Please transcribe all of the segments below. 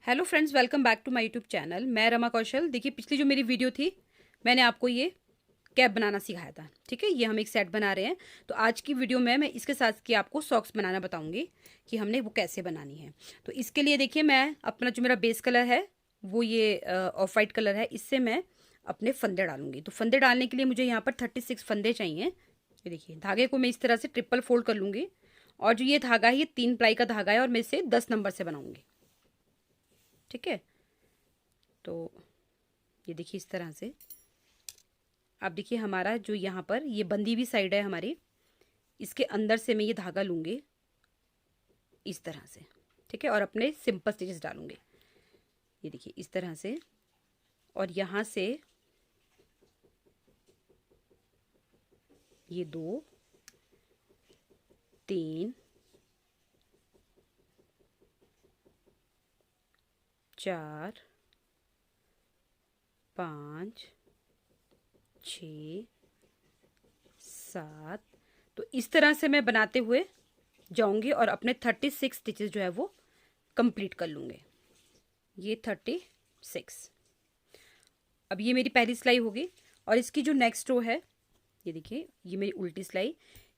Hello friends, welcome back to my YouTube channel. मैं रमा कौशल। देखिए, पिछली जो मेरी वीडियो थी मैंने आपको ये कैप बनाना सिखाया था। ठीक है, ये हम एक सेट बना रहे हैं। तो आज की वीडियो में मैं इसके साथ की आपको सॉक्स बनाना बताऊंगी कि हमने वो कैसे बनानी है। तो इसके लिए देखिए, मैं अपना जो मेरा बेस कलर है वो ये ऑफ वाइट कलर है। इससे मैं अपने फंदे डालूंगी। तो फंदे डालने के लिए मुझे यहाँ पर 36 फंदे चाहिए। ये देखिए, धागे को मैं इस तरह से ट्रिपल फोल्ड कर लूँगी। और जो ये धागा है ये 3 प्लाई का धागा है और मैं इसे 10 नंबर से बनाऊंगी। ठीक है, तो ये देखिए इस तरह से। अब देखिए, हमारा जो यहाँ पर ये बंदी हुई साइड है हमारी, इसके अंदर से मैं ये धागा लूँगी इस तरह से। ठीक है, और अपने सिंपल स्टिचेस डालूँगी। ये देखिए इस तरह से। और यहाँ से ये 2 3 4 5 6 7। तो इस तरह से मैं बनाते हुए जाऊंगी और अपने 36 स्टिचेस जो है वो कंप्लीट कर लूँगी। ये 36। अब ये मेरी पहली सिलाई होगी। और इसकी जो नेक्स्ट रो है, ये देखिए, ये मेरी उल्टी सिलाई,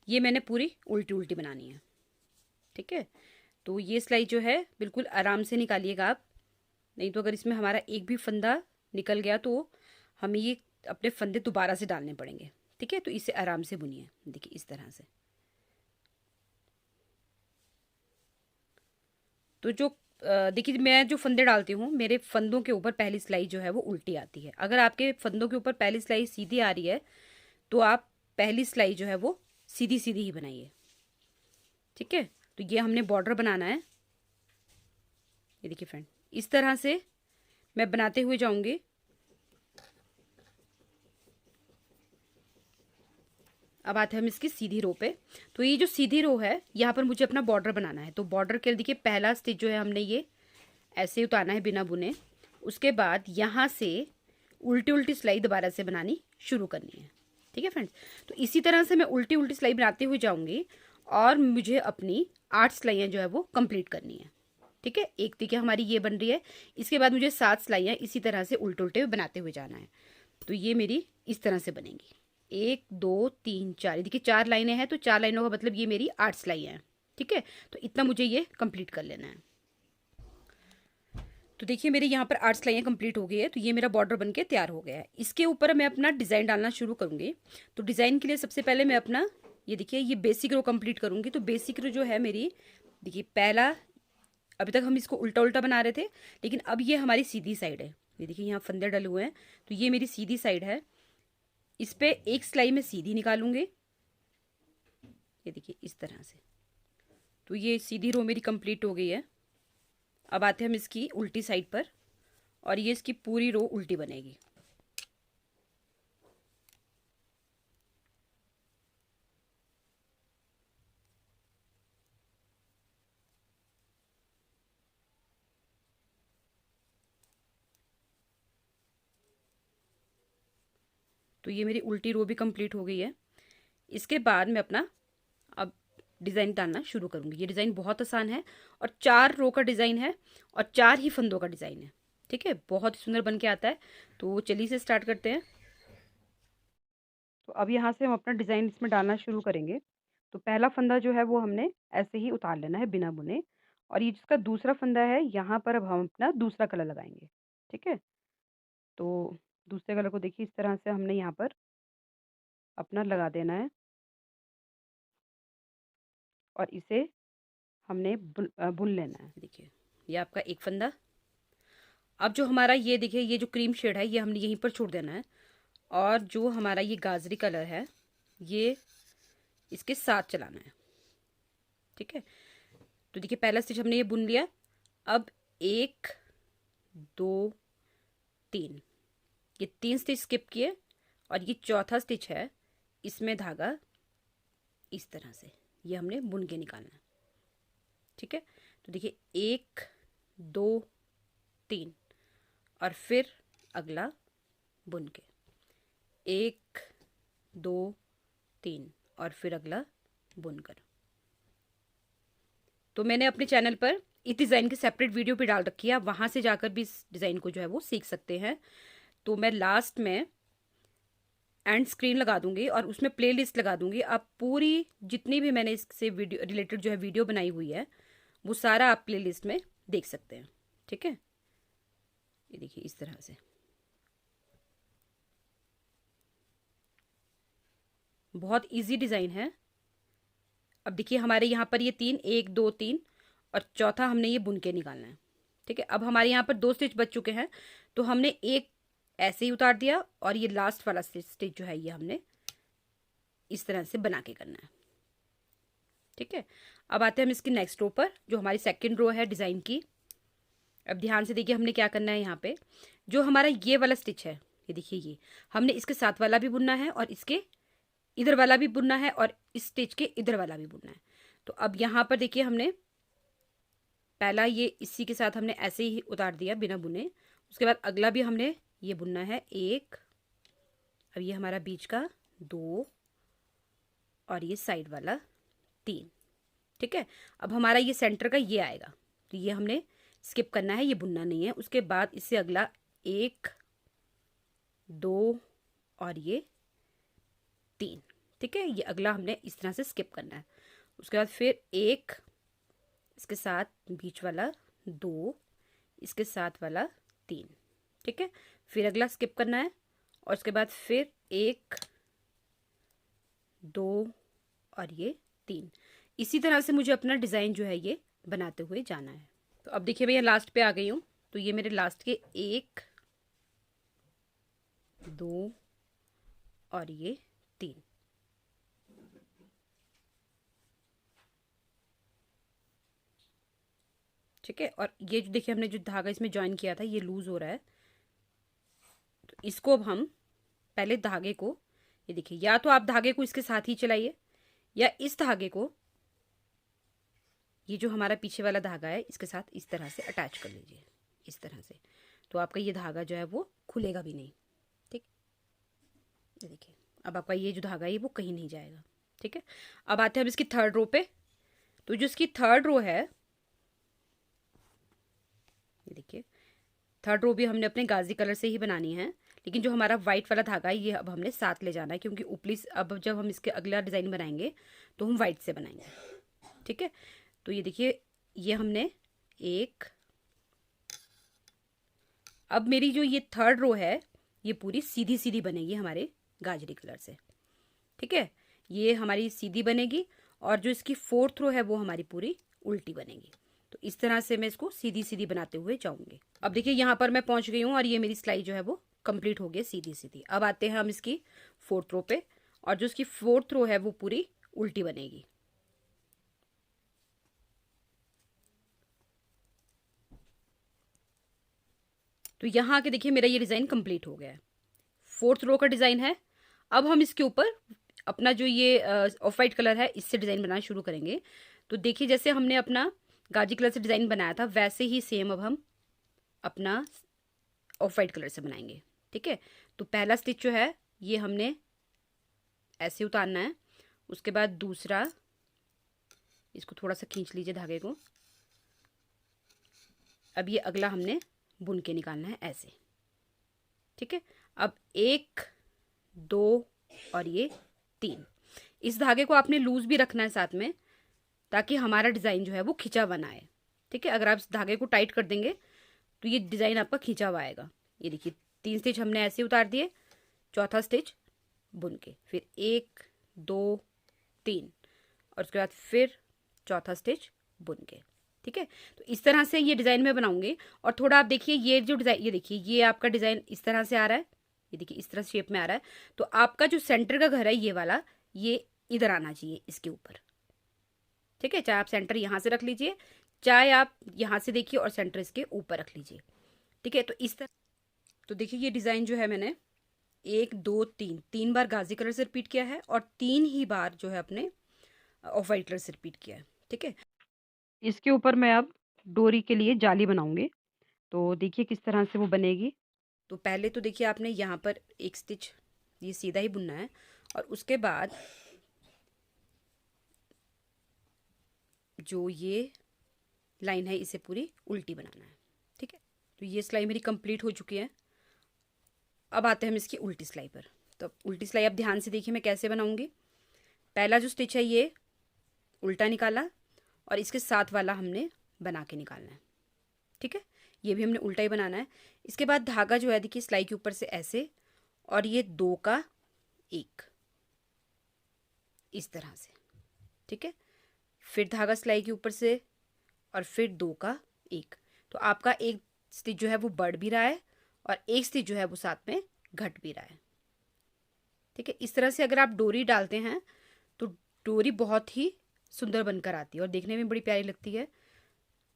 ये मैंने पूरी उल्टी उल्टी बनानी है। ठीक है, तो ये सिलाई जो है बिल्कुल आराम से निकालिएगा आप, नहीं तो अगर इसमें हमारा एक भी फंदा निकल गया तो हमें ये अपने फंदे दोबारा से डालने पड़ेंगे। ठीक है, तो इसे आराम से बुनिए। देखिए इस तरह से। तो जो देखिए, मैं जो फंदे डालती हूँ मेरे फंदों के ऊपर पहली सिलाई जो है वो उल्टी आती है। अगर आपके फंदों के ऊपर पहली सिलाई सीधी आ रही है तो आप पहली सिलाई जो है वो सीधी सीधी ही बनाइए। ठीक है, तो ये हमने बॉर्डर बनाना है। ये देखिए फ्रेंड, इस तरह से मैं बनाते हुए जाऊंगी। अब आते हैं हम इसकी सीधी रो पे। तो ये जो सीधी रो है यहाँ पर मुझे अपना बॉर्डर बनाना है। तो बॉर्डर के लिए देखिए, पहला स्टिच जो है हमने ये ऐसे उतारना है बिना बुने। उसके बाद यहाँ से उल्टी उल्टी सिलाई दोबारा से बनानी शुरू करनी है। ठीक है फ्रेंड्स, तो इसी तरह से मैं उल्टी उल्टी सिलाई बनाते हुए जाऊंगी और मुझे अपनी 8 सिलाइयाँ जो है वो कंप्लीट करनी है। ठीक है, एक देखिए हमारी ये बन रही है। इसके बाद मुझे 7 सिलाइयाँ इसी तरह से उल्टे उल्टे बनाते हुए जाना है। तो ये मेरी इस तरह से बनेगी। 1 2 3 4। ये देखिए 4 लाइनें हैं, तो 4 लाइनों का मतलब ये मेरी 8 सिलाइयाँ हैं। ठीक है, तो इतना मुझे ये कंप्लीट कर लेना है। तो देखिए मेरे यहाँ पर 8 सिलाइयाँ कंप्लीट हो गई है। तो ये मेरा बॉर्डर बनके तैयार हो गया है। इसके ऊपर मैं अपना डिज़ाइन डालना शुरू करूँगी। तो डिज़ाइन के लिए सबसे पहले मैं अपना ये देखिए ये बेसिक रो कंप्लीट करूँगी। तो बेसिक रो जो है मेरी, देखिए पहला, अभी तक हम इसको उल्टा उल्टा बना रहे थे, लेकिन अब ये हमारी सीधी साइड है। ये देखिए यहाँ फंदे डले हुए हैं, तो ये मेरी सीधी साइड है। इस पे एक सिलाई में सीधी निकालूंगी। ये देखिए इस तरह से। तो ये सीधी रो मेरी कंप्लीट हो गई है। अब आते हैं हम इसकी उल्टी साइड पर, और ये इसकी पूरी रो उल्टी बनेगी। तो ये मेरी उल्टी रो भी कंप्लीट हो गई है। इसके बाद मैं अपना अब डिज़ाइन डालना शुरू करूँगी। ये डिज़ाइन बहुत आसान है और 4 रो का डिज़ाइन है और 4 ही फंदों का डिज़ाइन है। ठीक है, बहुत ही सुंदर बन के आता है। तो चलिए से स्टार्ट करते हैं। तो अब यहाँ से हम अपना डिज़ाइन इसमें डालना शुरू करेंगे। तो पहला फंदा जो है वो हमने ऐसे ही उतार लेना है बिना बुने। और ये जिसका दूसरा फंदा है यहाँ पर अब हम अपना दूसरा कलर लगाएंगे। ठीक है, तो दूसरे कलर को देखिए इस तरह से हमने यहाँ पर अपना लगा देना है। और इसे हमने बुन लेना है। देखिए ये आपका एक फंदा। अब जो हमारा ये देखिए ये जो क्रीम शेड है ये हमने यहीं पर छोड़ देना है। और जो हमारा ये गाजरी कलर है ये इसके साथ चलाना है। ठीक है, तो देखिए पहला स्टिच हमने ये बुन लिया। अब 1 2 3, ये 3 स्टिच स्किप किए और ये चौथा स्टिच है, इसमें धागा इस तरह से ये हमने बुन के निकालना है। ठीक है, तो देखिए 1 2 3 और फिर अगला बुन के 1 2 3 और फिर अगला बुनकर। तो मैंने अपने चैनल पर इस डिज़ाइन की सेपरेट वीडियो भी डाल रखी है, आप वहाँ से जाकर भी इस डिज़ाइन को जो है वो सीख सकते हैं। तो मैं लास्ट में एंड स्क्रीन लगा दूंगी और उसमें प्लेलिस्ट लगा दूंगी। आप पूरी जितनी भी मैंने इससे वीडियो रिलेटेड जो है वीडियो बनाई हुई है वो सारा आप प्लेलिस्ट में देख सकते हैं। ठीक है, ये देखिए इस तरह से बहुत इजी डिज़ाइन है। अब देखिए हमारे यहाँ पर ये 3, 1 2 3 और चौथा हमने ये बुन के निकालना है। ठीक है, अब हमारे यहाँ पर 2 स्टिच बच चुके हैं, तो हमने एक ऐसे ही उतार दिया और ये लास्ट वाला स्टिच जो है ये हमने इस तरह से बना के करना है। ठीक है, अब आते हैं हम इसकी नेक्स्ट रो पर, जो हमारी सेकंड रो है डिज़ाइन की। अब ध्यान से देखिए हमने क्या करना है। यहाँ पे जो हमारा ये वाला स्टिच है, ये देखिए ये हमने इसके साथ वाला भी बुनना है और इसके इधर वाला भी बुनना है और इस स्टिच के इधर वाला भी बुनना है। तो अब यहाँ पर देखिए हमने पहला ये इसी के साथ हमने ऐसे ही उतार दिया बिना बुने। उसके बाद अगला भी हमने ये बुनना है 1, अब ये हमारा बीच का 2 और ये साइड वाला 3। ठीक है, अब हमारा ये सेंटर का ये आएगा, तो ये हमने स्किप करना है, ये बुनना नहीं है। उसके बाद इससे अगला 1 2 और ये 3। ठीक है, ये अगला हमने इस तरह से स्किप करना है। उसके बाद फिर 1, इसके साथ बीच वाला 2, इसके साथ वाला 3। ठीक है, फिर अगला स्किप करना है और उसके बाद फिर 1 2 और ये 3। इसी तरह से मुझे अपना डिज़ाइन जो है ये बनाते हुए जाना है। तो अब देखिए भैया लास्ट पे आ गई हूँ, तो ये मेरे लास्ट के 1 2 और ये 3। ठीक है, और ये जो देखिए हमने जो धागा इसमें ज्वाइन किया था ये लूज हो रहा है, तो इसको अब हम पहले धागे को, ये देखिए या तो आप धागे को इसके साथ ही चलाइए या इस धागे को, ये जो हमारा पीछे वाला धागा है इसके साथ इस तरह से अटैच कर लीजिए, इस तरह से। तो आपका ये धागा जो है वो खुलेगा भी नहीं। ठीक, ये देखिए अब आपका ये जो धागा है वो कहीं नहीं जाएगा। ठीक है, अब आते हैं अब इसकी थर्ड रो पे। तो जो इसकी थर्ड रो है, ये देखिए थर्ड रो भी हमने अपने गाजी कलर से ही बनानी है, लेकिन जो हमारा वाइट वाला धागा है ये अब हमने साथ ले जाना है, क्योंकि ऊपरी अब जब हम इसके अगला डिज़ाइन बनाएंगे तो हम वाइट से बनाएंगे। ठीक है, तो ये देखिए ये हमने 1, अब मेरी जो ये थर्ड रो है ये पूरी सीधी सीधी बनेगी हमारे गाजरी कलर से। ठीक है, ये हमारी सीधी बनेगी और जो इसकी फोर्थ रो है वो हमारी पूरी उल्टी बनेगी। तो इस तरह से मैं इसको सीधी सीधी बनाते हुए जाऊंगी। अब देखिए यहाँ पर मैं पहुंच गई हूँ और ये मेरी सिलाई जो है वो कंप्लीट हो गई सीधी सीधी। अब आते हैं हम इसकी फोर्थ रो पे, और जो इसकी फोर्थ रो है वो पूरी उल्टी बनेगी। तो यहाँ आके देखिए मेरा ये डिज़ाइन कंप्लीट हो गया है, फोर्थ रो का डिज़ाइन है। अब हम इसके ऊपर अपना जो ये ऑफ वाइट कलर है इससे डिज़ाइन बनाना शुरू करेंगे। तो देखिए जैसे हमने अपना गाजी कलर से डिज़ाइन बनाया था वैसे ही सेम अब हम अपना ऑफ वाइट कलर से बनाएंगे। ठीक है, तो पहला स्टिच जो है ये हमने ऐसे उतारना है। उसके बाद दूसरा, इसको थोड़ा सा खींच लीजिए धागे को। अब ये अगला हमने बुन के निकालना है ऐसे। ठीक है, अब 1 2 और ये 3। इस धागे को आपने लूज भी रखना है साथ में, ताकि हमारा डिज़ाइन जो है वो खिंचा हुआ ना आए। ठीक है, अगर आप इस धागे को टाइट कर देंगे तो ये डिज़ाइन आपका खिंचा हुआ आएगा। ये देखिए 3 स्टिच हमने ऐसे उतार दिए, चौथा स्टिच बुन के, फिर 1 2 3 और उसके बाद फिर चौथा स्टिच बुन के। ठीक है, तो इस तरह से ये डिज़ाइन मैं बनाऊंगी। और थोड़ा आप देखिए ये जो डिज़ाइन, ये देखिए ये आपका डिज़ाइन इस तरह से आ रहा है, ये देखिए इस तरह शेप में आ रहा है। तो आपका जो सेंटर का घर है ये वाला, ये इधर आना चाहिए इसके ऊपर। ठीक है, चाहे आप सेंटर यहाँ से रख लीजिए, चाहे आप यहाँ से देखिए और सेंटर इसके ऊपर रख लीजिए। ठीक है, तो इस तरह, तो देखिए ये डिज़ाइन जो है मैंने 1 2 3 बार गाजी कलर से रिपीट किया है और 3 ही बार जो है अपने ऑफ वाइट कलर से रिपीट किया है। ठीक है, इसके ऊपर मैं अब डोरी के लिए जाली बनाऊंगी। तो देखिए किस तरह से वो बनेगी। तो पहले तो देखिए आपने यहाँ पर एक स्टिच ये सीधा ही बुनना है और उसके बाद जो ये लाइन है इसे पूरी उल्टी बनाना है। ठीक है, तो ये सिलाई मेरी कंप्लीट हो चुकी है। अब आते हैं हम इसकी उल्टी सिलाई पर। तो अब उल्टी सिलाई आप ध्यान से देखिए मैं कैसे बनाऊंगी। पहला जो स्टिच है ये उल्टा निकाला और इसके साथ वाला हमने बना के निकालना है। ठीक है, ये भी हमने उल्टा ही बनाना है। इसके बाद धागा जो है देखिए सिलाई के ऊपर से ऐसे, और ये 2 का 1 इस तरह से। ठीक है, फिर धागा सिलाई के ऊपर से और फिर 2 का 1। तो आपका एक स्टिच जो है वो बढ़ भी रहा है और एक स्टिच जो है वो साथ में घट भी रहा है। ठीक है, इस तरह से अगर आप डोरी डालते हैं तो डोरी बहुत ही सुंदर बनकर आती है और देखने में बड़ी प्यारी लगती है।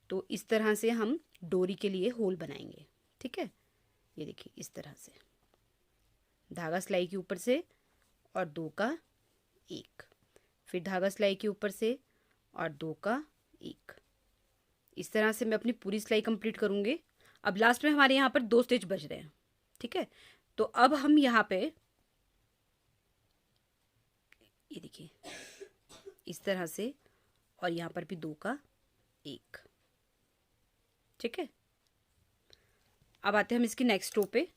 तो इस तरह से हम डोरी के लिए होल बनाएंगे। ठीक है, ये देखिए इस तरह से धागा सिलाई के ऊपर से और 2 का 1, फिर धागा सिलाई के ऊपर से और 2 का 1। इस तरह से मैं अपनी पूरी सिलाई कंप्लीट करूँगी। अब लास्ट में हमारे यहाँ पर 2 स्टिच बच रहे हैं। ठीक है, तो अब हम यहाँ पे ये देखिए इस तरह से, और यहाँ पर भी 2 का 1। ठीक है, अब आते हैं हम इसकी नेक्स्ट रो पे।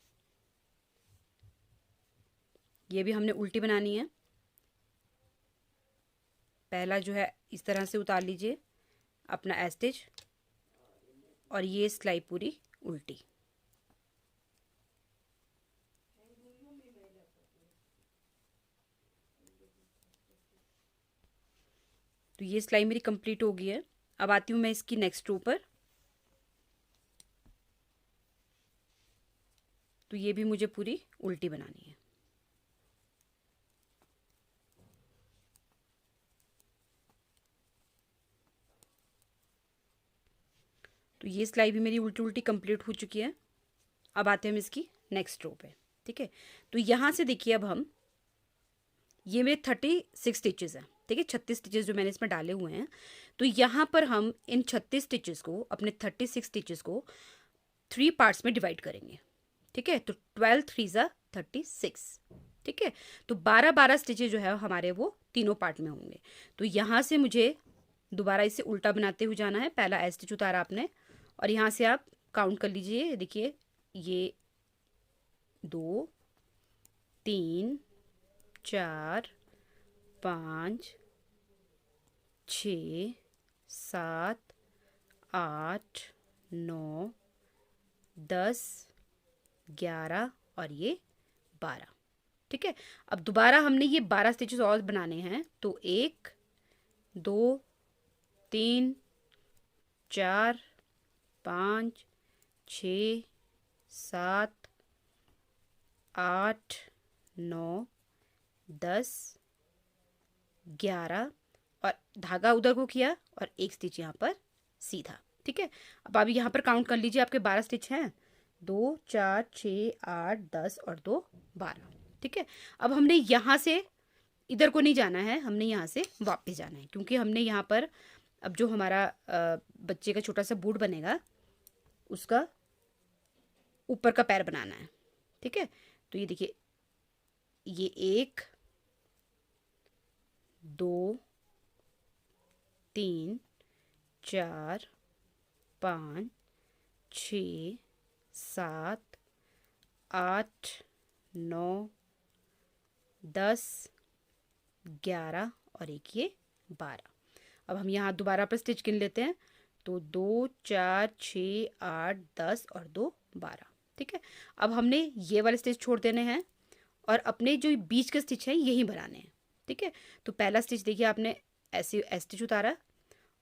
ये भी हमने उल्टी बनानी है। पहला जो है इस तरह से उतार लीजिए अपना एस्टिच, और ये सिलाई पूरी उल्टी। तो ये सिलाई मेरी कंप्लीट हो गई है। अब आती हूँ मैं इसकी नेक्स्ट रो पर। तो ये भी मुझे पूरी उल्टी बनानी है। तो ये सिलाई भी मेरी उल्टी उल्टी कंप्लीट हो चुकी है। अब आते हैं हम इसकी नेक्स्ट रो पे। ठीक है, तो यहाँ से देखिए अब हम, ये मेरे 36 स्टिचेस हैं। ठीक है, 36 स्टिचेस जो मैंने इसमें डाले हुए हैं। तो यहाँ पर हम इन 36 स्टिचेस को, अपने 36 स्टिचेस को 3 पार्ट्स में डिवाइड करेंगे। ठीक है, तो 12 3 ज़ा 36। ठीक है, तो 12-12 स्टिचेस जो है हमारे वो तीनों पार्ट में होंगे। तो यहाँ से मुझे दोबारा इसे उल्टा बनाते हुए जाना है। पहला ए स्टिच उतारा आपने और यहाँ से आप काउंट कर लीजिए। देखिए ये 2 3 4 5 6 7 8 9 10 11 और ये 12। ठीक है, अब दोबारा हमने ये 12 स्टिचेस और बनाने हैं। तो 1 2 3 4 5 6 7 8 9 10 11 और धागा उधर को किया और एक स्टिच यहाँ पर सीधा। ठीक है, अब आप यहाँ पर काउंट कर लीजिए, आपके 12 स्टिच हैं। 2 4 6 8 10 और 2 12। ठीक है, अब हमने यहाँ से इधर को नहीं जाना है, हमने यहाँ से वापस जाना है, क्योंकि हमने यहाँ पर अब जो हमारा बच्चे का छोटा सा बूट बनेगा उसका ऊपर का पैर बनाना है। ठीक है, तो ये देखिए ये 1 2 3 4 5 6 7 8 9 10 11 और एक ये 12। अब हम यहाँ दोबारा पर स्टिच गिन लेते हैं। तो 2 4 6 8 10 और 2 12। ठीक है, अब हमने ये वाले स्टिच छोड़ देने हैं और अपने जो बीच के स्टिच हैं यही बनाने हैं। ठीक है, तो पहला स्टिच देखिए आपने ऐसे स्टिच उतारा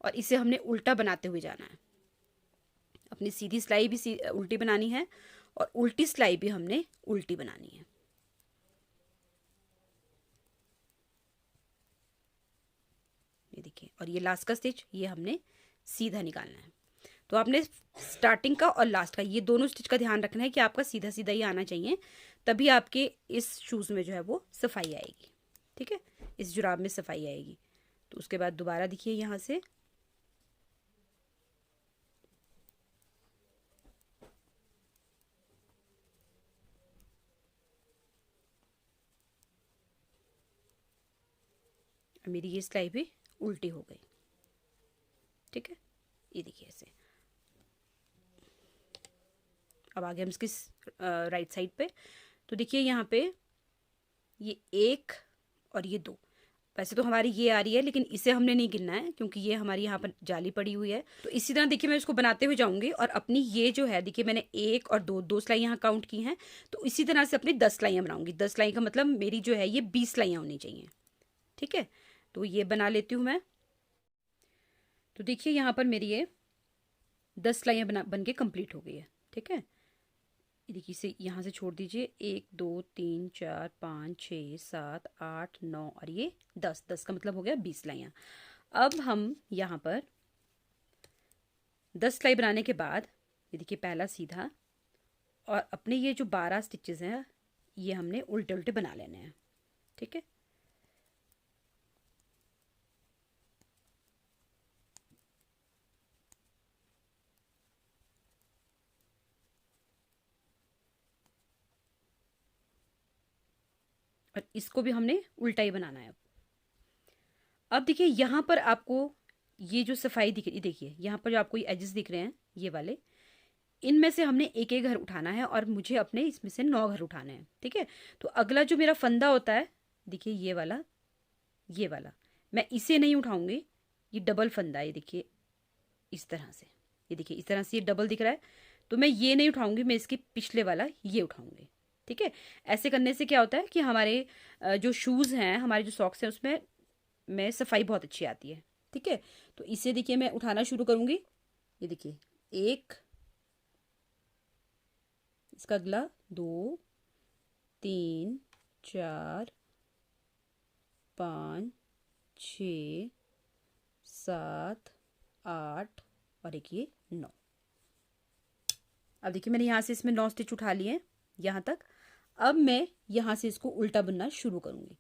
और इसे हमने उल्टा बनाते हुए जाना है। अपनी सीधी सिलाई भी उल्टी बनानी है और उल्टी सिलाई भी हमने उल्टी बनानी है। ये देखिए, और ये लास्ट का स्टिच ये हमने सीधा निकालना है। तो आपने स्टार्टिंग का और लास्ट का ये दोनों स्टिच का ध्यान रखना है कि आपका सीधा सीधा ही आना चाहिए, तभी आपके इस शूज़ में जो है वो सफाई आएगी। ठीक है, इस जुराब में सफाई आएगी। तो उसके बाद दोबारा देखिए यहाँ से मेरी ये सिलाई भी उल्टी हो गई। ठीक है, ये देखिए ऐसे। अब आगे हम इसकी राइट साइड पे, तो देखिए यहाँ पे ये 1 और ये 2। वैसे तो हमारी ये आ रही है, लेकिन इसे हमने नहीं गिनना है क्योंकि ये हमारी यहाँ पर जाली पड़ी हुई है। तो इसी तरह देखिए मैं इसको बनाते हुए जाऊंगी, और अपनी ये जो है देखिए मैंने 1 और 2 सिलाई यहाँ काउंट की हैं। तो इसी तरह से अपनी 10 सिलाइयाँ बनाऊंगी। 10 सिलाई का मतलब मेरी जो है ये 20 सिलाइयाँ होनी चाहिए। ठीक है, तो ये बना लेती हूँ मैं। तो देखिए यहाँ पर मेरी ये 10 सिलाइयाँ बन के कंप्लीट हो गई है। ठीक है, ये देखिए इसे यहाँ से छोड़ दीजिए। 1 2 3 4 5 6 7 8 9 और ये 10। 10 का मतलब हो गया 20 सिलाइयाँ। अब हम यहाँ पर 10 सिलाई बनाने के बाद ये देखिए पहला सीधा, और अपने ये जो 12 स्टिचेस हैं ये हमने उल्टे उल्टे बना लेने हैं। ठीक है, और इसको भी हमने उल्टा ही बनाना है। अब देखिए यहाँ पर आपको ये जो सफाई दिख रही, देखिए यहाँ पर जो आपको ये एजेस दिख रहे हैं ये वाले, इनमें से हमने एक एक घर उठाना है, और मुझे अपने इसमें से 9 घर उठाने हैं। ठीक है, तो अगला जो मेरा फंदा होता है देखिए ये वाला मैं इसे नहीं उठाऊंगी। ये डबल फंदा है, ये देखिए इस तरह से, ये देखिए इस तरह से ये डबल दिख रहा है, तो मैं ये नहीं उठाऊंगी, मैं इसके पिछले वाला ये उठाऊंगी। ठीक है, ऐसे करने से क्या होता है कि हमारे जो शूज़ हैं, हमारे जो सॉक्स हैं, उसमें में सफाई बहुत अच्छी आती है। ठीक है, तो इसे देखिए मैं उठाना शुरू करूंगी। ये देखिए 1, इसका अगला 2 3 4 5 6 7 8 और एक ये 9। अब देखिए मैंने यहाँ से इसमें 9 स्टिच उठा लिए हैं यहाँ तक। अब मैं यहाँ से इसको उल्टा बुनना शुरू करूँगी।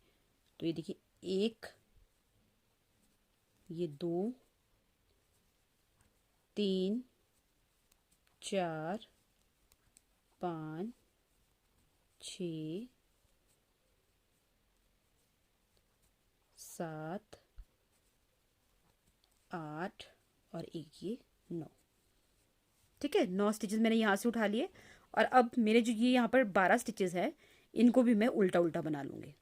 तो ये देखिए 1, ये 2 3 4 5 6 7 8 और एक ये 9। ठीक है, 9 स्टिचेस मैंने यहाँ से उठा लिए, और अब मेरे जो ये यहाँ पर 12 स्टिचेस है इनको भी मैं उल्टा उल्टा बना लूँगी,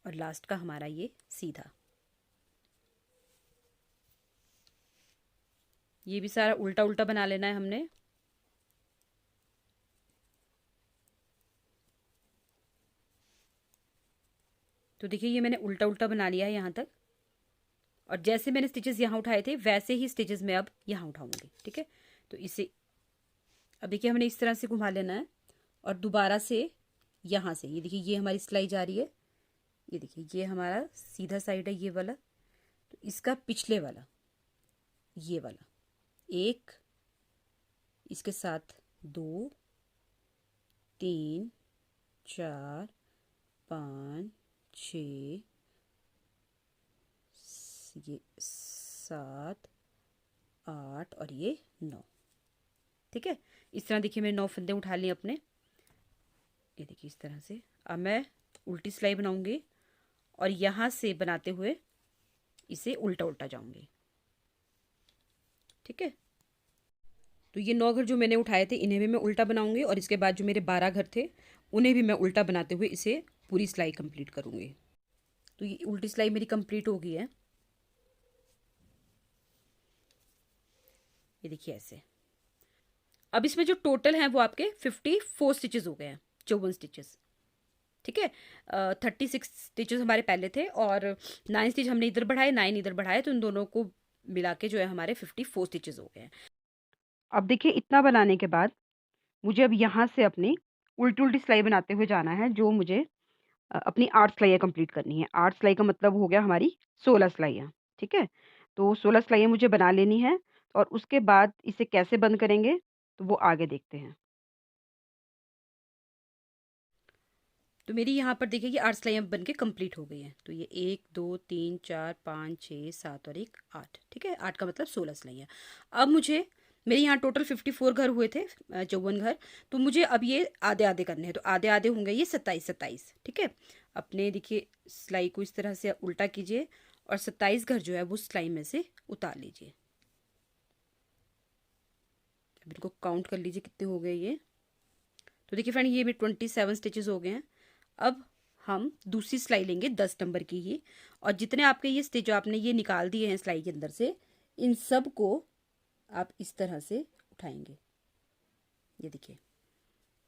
और लास्ट का हमारा ये सीधा। ये भी सारा उल्टा उल्टा बना लेना है हमने। तो देखिए ये मैंने उल्टा उल्टा बना लिया है यहाँ तक, और जैसे मैंने स्टिचेस यहाँ उठाए थे वैसे ही स्टिचेस मैं अब यहाँ उठाऊंगी। ठीक है, तो इसे अब देखिए हमने इस तरह से घुमा लेना है, और दोबारा से यहाँ से ये देखिए ये हमारी सिलाई जा रही है। ये देखिए ये हमारा सीधा साइड है ये वाला, तो इसका पिछले वाला ये वाला 1, इसके साथ 2 3 4 5 6 ये 7 8 और ये 9। ठीक है, इस तरह देखिए मैंने 9 फंदे उठा लिए अपने। ये देखिए इस तरह से। अब मैं उल्टी सिलाई बनाऊंगी, और यहाँ से बनाते हुए इसे उल्टा उल्टा जाऊंगी। ठीक है, तो ये 9 घर जो मैंने उठाए थे इन्हें भी मैं उल्टा बनाऊंगी, और इसके बाद जो मेरे 12 घर थे उन्हें भी मैं उल्टा बनाते हुए इसे पूरी सिलाई कंप्लीट करूंगी। तो ये उल्टी सिलाई मेरी कंप्लीट हो गई है। ये देखिए ऐसे। अब इसमें जो टोटल हैं वो आपके 54 स्टिचेस हो गए हैं, 54 स्टिचेस। ठीक है, 36 स्टिचेस हमारे पहले थे, और 9 स्टिच हमने इधर बढ़ाए, 9 इधर बढ़ाए, तो इन दोनों को मिला के जो है हमारे 54 स्टिचेस हो गए हैं। अब देखिए इतना बनाने के बाद मुझे अब यहाँ से अपनी उल्टी उल्टी सिलाई बनाते हुए जाना है, जो मुझे अपनी 8 सिलाइयाँ कंप्लीट करनी है। 8 सिलाई का मतलब हो गया हमारी 16 सिलाइयाँ। ठीक है, तो 16 सिलाइयाँ मुझे बना लेनी है, और उसके बाद इसे कैसे बंद करेंगे तो वो आगे देखते हैं। तो मेरी यहाँ पर देखिए कि 8 सिलाइयाँ बन के कम्प्लीट हो गई हैं। तो ये 1 2 3 4 5 6 7 और एक 8। ठीक है, 8 का मतलब 16 सिलाइयाँ। अब मुझे मेरे यहाँ टोटल 54 घर हुए थे, 54 घर। तो मुझे अब ये आधे आधे करने हैं, तो आधे आधे होंगे ये 27 27। ठीक है, अपने देखिए सिलाई को इस तरह से उल्टा कीजिए, और 27 घर जो है वो सिलाई में से उतार लीजिए। इनको काउंट कर लीजिए कितने हो गए ये। तो देखिए फ्रेंड, ये भी 27 स्टिचेस हो गए हैं। अब हम दूसरी सिलाई लेंगे 10 नंबर की ही, और जितने आपके ये स्टिच जो आपने ये निकाल दिए हैं सिलाई के अंदर से, इन सब को आप इस तरह से उठाएंगे, ये देखिए।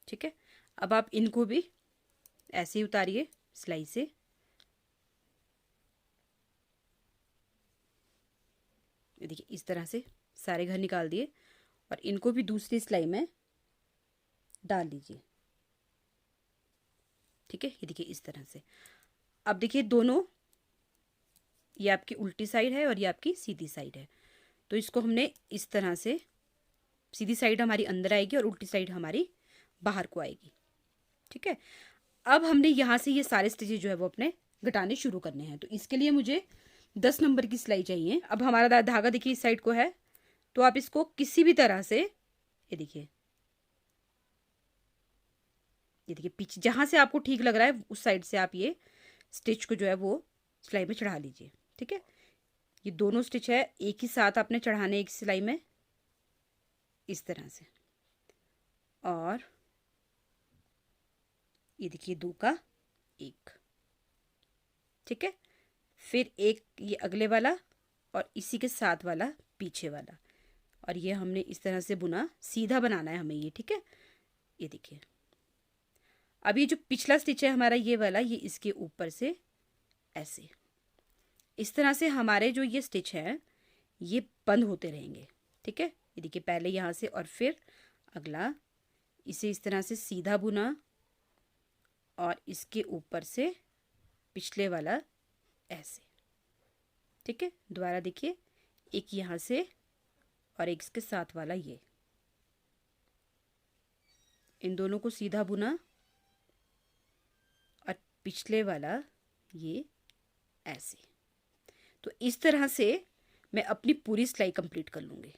ठीक है, अब आप इनको भी ऐसे ही उतारिए सिलाई से। ये देखिए इस तरह से सारे घर निकाल दिए, और इनको भी दूसरी सिलाई में डाल लीजिए। ठीक है, ये देखिए इस तरह से। अब देखिए दोनों, ये आपकी उल्टी साइड है और ये आपकी सीधी साइड है, तो इसको हमने इस तरह से, सीधी साइड हमारी अंदर आएगी और उल्टी साइड हमारी बाहर को आएगी। ठीक है, अब हमने यहाँ से ये सारे स्टिचेस जो है वो अपने घटाने शुरू करने हैं। तो इसके लिए मुझे 10 नंबर की सिलाई चाहिए। अब हमारा धागा देखिए इस साइड को है, तो आप इसको किसी भी तरह से, ये देखिए, ये देखिए पीछे जहाँ से आपको ठीक लग रहा है उस साइड से आप ये स्टिच को जो है वो सिलाई में चढ़ा लीजिए। ठीक है, ये दोनों स्टिच है एक ही साथ आपने चढ़ाने एक सिलाई में, इस तरह से। और ये देखिए 2 का 1। ठीक है, फिर एक ये अगले वाला और इसी के साथ वाला पीछे वाला, और ये हमने इस तरह से बुना, सीधा बनाना है हमें ये। ठीक है, ये देखिए। अब ये जो पिछला स्टिच है हमारा ये वाला, ये इसके ऊपर से ऐसे, इस तरह से हमारे जो ये स्टिच है ये बंद होते रहेंगे। ठीक है, ये देखिए पहले यहाँ से और फिर अगला, इसे इस तरह से सीधा बुना और इसके ऊपर से पिछले वाला ऐसे। ठीक है, दोबारा देखिए, एक यहाँ से और एक इसके साथ वाला ये, इन दोनों को सीधा बुना और पिछले वाला ये ऐसे। तो इस तरह से मैं अपनी पूरी सिलाई कंप्लीट कर लूँगी।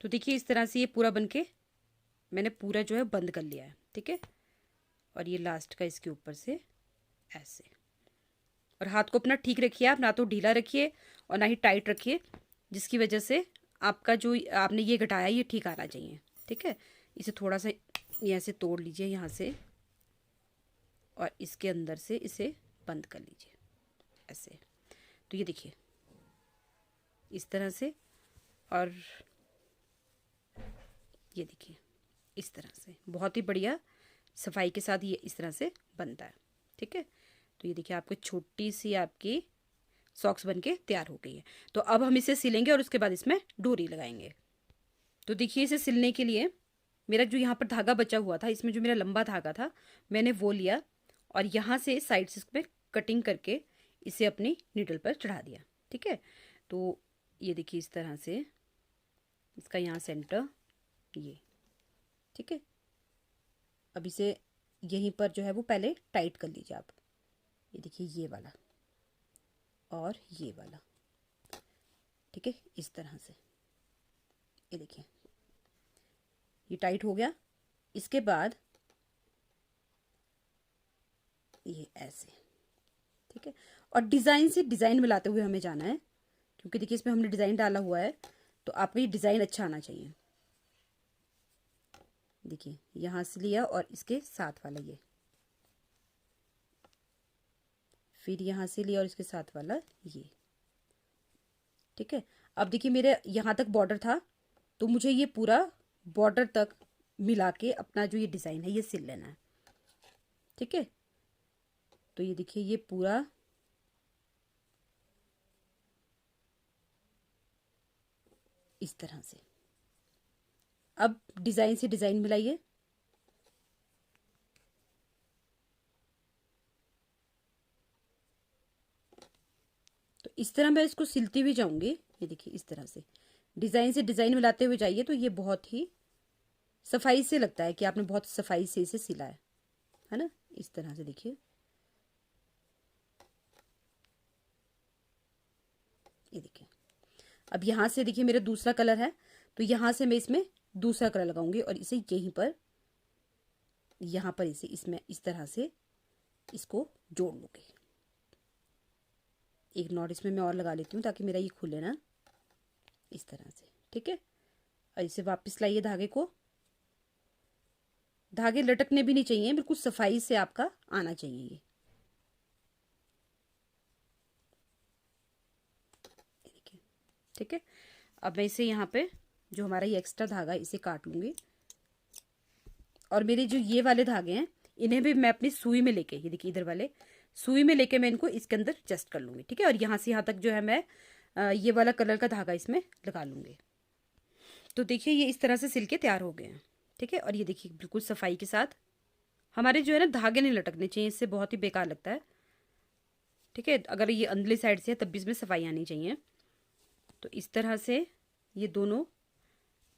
तो देखिए इस तरह से ये पूरा बनके मैंने पूरा जो है बंद कर लिया है। ठीक है, और ये लास्ट का इसके ऊपर से ऐसे। और हाथ को अपना ठीक रखिए, आप ना तो ढीला रखिए और ना ही टाइट रखिए, जिसकी वजह से आपका जो आपने ये घटाया ये ठीक आना चाहिए। ठीक है, इसे थोड़ा सा यहाँ से तोड़ लीजिए यहाँ से, और इसके अंदर से इसे बंद कर लीजिए ऐसे। तो ये देखिए इस तरह से, और ये देखिए इस तरह से, बहुत ही बढ़िया सफाई के साथ ये इस तरह से बनता है। ठीक है, तो ये देखिए आपकी छोटी सी आपकी सॉक्स बनके तैयार हो गई है। तो अब हम इसे सिलेंगे और उसके बाद इसमें डोरी लगाएंगे। तो देखिए इसे सिलने के लिए मेरा जो यहाँ पर धागा बचा हुआ था, इसमें जो मेरा लंबा धागा था मैंने वो लिया, और यहाँ से साइड से इसमें कटिंग करके इसे अपनी नीडल पर चढ़ा दिया। ठीक है, तो ये देखिए इस तरह से इसका यहाँ सेंटर ये। ठीक है, अब इसे यहीं पर जो है वो पहले टाइट कर लीजिए आप। ये देखिए ये वाला और ये वाला। ठीक है, इस तरह से ये देखिए ये टाइट हो गया। इसके बाद ये ऐसे। ठीक है, और डिज़ाइन से डिज़ाइन मिलाते हुए हमें जाना है, क्योंकि देखिए इसमें हमने डिज़ाइन डाला हुआ है, तो आपको ये डिज़ाइन अच्छा आना चाहिए। देखिए यहाँ से लिया और इसके साथ वाला ये, फिर यहाँ से लिया और इसके साथ वाला ये। ठीक है, अब देखिए मेरे यहाँ तक बॉर्डर था, तो मुझे ये पूरा बॉर्डर तक मिला के अपना जो ये डिज़ाइन है ये सिल लेना है। ठीक है, तो ये देखिए ये पूरा इस तरह से। अब डिज़ाइन से डिज़ाइन मिलाइए। तो इस तरह मैं इसको सिलती हुई जाऊंगी। ये देखिए इस तरह से डिज़ाइन से डिज़ाइन मिलाते हुए जाइए, तो ये बहुत ही सफाई से लगता है कि आपने बहुत सफाई से इसे सिला है ना। इस तरह से देखिए, ये देखिए। अब यहाँ से देखिए मेरा दूसरा कलर है, तो यहाँ से मैं इसमें दूसरा कलर लगाऊंगी और इसे यहीं पर, यहाँ पर इसे इसमें इस तरह से इसको जोड़ लूँगी। एक नॉट इसमें मैं और लगा लेती हूँ ताकि मेरा ये खुले ना, इस तरह से। ठीक है, और इसे वापस लाइए धागे को। धागे लटकने भी नहीं चाहिए, बिल्कुल सफाई से आपका आना चाहिए ये। देखिए, ठीक है। अब मैं इसे यहाँ पे जो हमारा ये एक्स्ट्रा धागा इसे काट लूंगी, और मेरे जो ये वाले धागे हैं इन्हें भी मैं अपनी सुई में लेके, ये देखिए इधर वाले सुई में लेके मैं इनको इसके अंदर एडजस्ट कर लूंगी, ठीक है। और यहाँ से यहाँ तक जो है मैं ये वाला कलर का धागा इसमें लगा लूंगी। तो देखिए ये इस तरह से सिल के तैयार हो गए हैं, ठीक है। और ये देखिए बिल्कुल सफाई के साथ, हमारे जो है ना धागे नहीं लटकने चाहिए, इससे बहुत ही बेकार लगता है, ठीक है। अगर ये अंदरली साइड से है तब भी इसमें सफाई आनी चाहिए। तो इस तरह से ये दोनों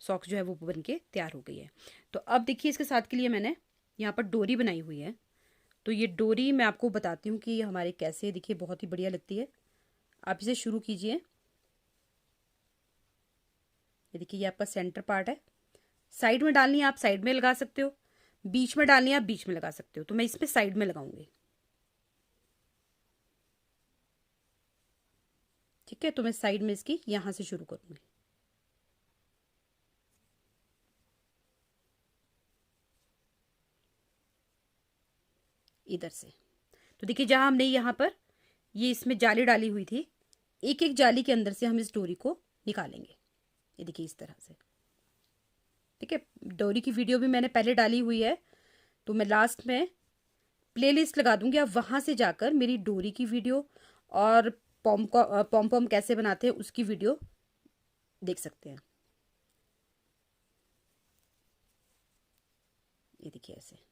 सॉक्स जो है वो बन के तैयार हो गई है। तो अब देखिए इसके साथ के लिए मैंने यहाँ पर डोरी बनाई हुई है। तो ये डोरी मैं आपको बताती हूँ कि ये हमारे कैसे, देखिए बहुत ही बढ़िया लगती है। आप इसे शुरू कीजिए। ये देखिए ये आपका सेंटर पार्ट है। साइड में डालनी है आप साइड में लगा सकते हो, बीच में डालनी है आप बीच में लगा सकते हो। तो मैं इसमें साइड में लगाऊंगी, ठीक है। तो मैं साइड में इसकी यहां से शुरू करूंगी। इधर से तो देखिए जहां हमने यहाँ पर ये इसमें जाली डाली हुई थी, एक एक जाली के अंदर से हम इस डोरी को निकालेंगे। ये देखिए इस तरह से, ठीक है। डोरी की वीडियो भी मैंने पहले डाली हुई है, तो मैं लास्ट में प्लेलिस्ट लगा दूंगी, आप वहां से जाकर मेरी डोरी की वीडियो और पॉम पॉम कैसे बनाते हैं उसकी वीडियो देख सकते हैं। ये देखिए ऐसे।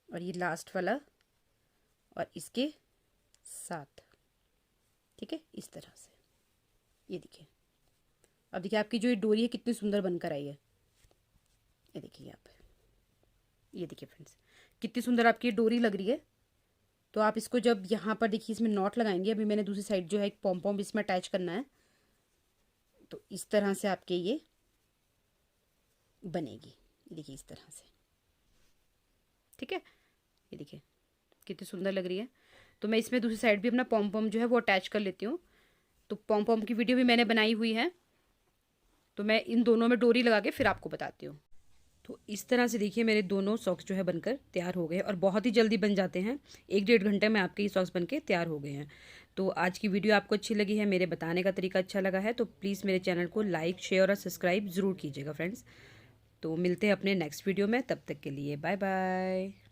और ये लास्ट वाला और इसके साथ, ठीक है, इस तरह से। ये देखिए, अब देखिए आपकी जो ये डोरी है कितनी सुंदर बनकर आई है। ये देखिए आप, ये देखिए फ्रेंड्स कितनी सुंदर आपकी डोरी लग रही है। तो आप इसको जब यहाँ पर देखिए इसमें नॉट लगाएंगे, अभी मैंने दूसरी साइड जो है एक पॉम पॉम इसमें अटैच करना है, तो इस तरह से आपके ये बनेगी। देखिए इस तरह से, ठीक है। ये देखिए कितनी सुंदर लग रही है। तो मैं इसमें दूसरी साइड भी अपना पॉम पॉम जो है वो अटैच कर लेती हूँ। तो पॉम पॉम की वीडियो भी मैंने बनाई हुई है, तो मैं इन दोनों में डोरी लगा के फिर आपको बताती हूँ। तो इस तरह से देखिए मेरे दोनों सॉक्स जो है बनकर तैयार हो गए और बहुत ही जल्दी बन जाते हैं। 1-1.5 घंटे में आपके ये सॉक्स बनके तैयार हो गए हैं। तो आज की वीडियो आपको अच्छी लगी है, मेरे बताने का तरीका अच्छा लगा है, तो प्लीज़ मेरे चैनल को लाइक शेयर और सब्सक्राइब ज़रूर कीजिएगा फ्रेंड्स। तो मिलते हैं अपने नेक्स्ट वीडियो में, तब तक के लिए बाय बाय।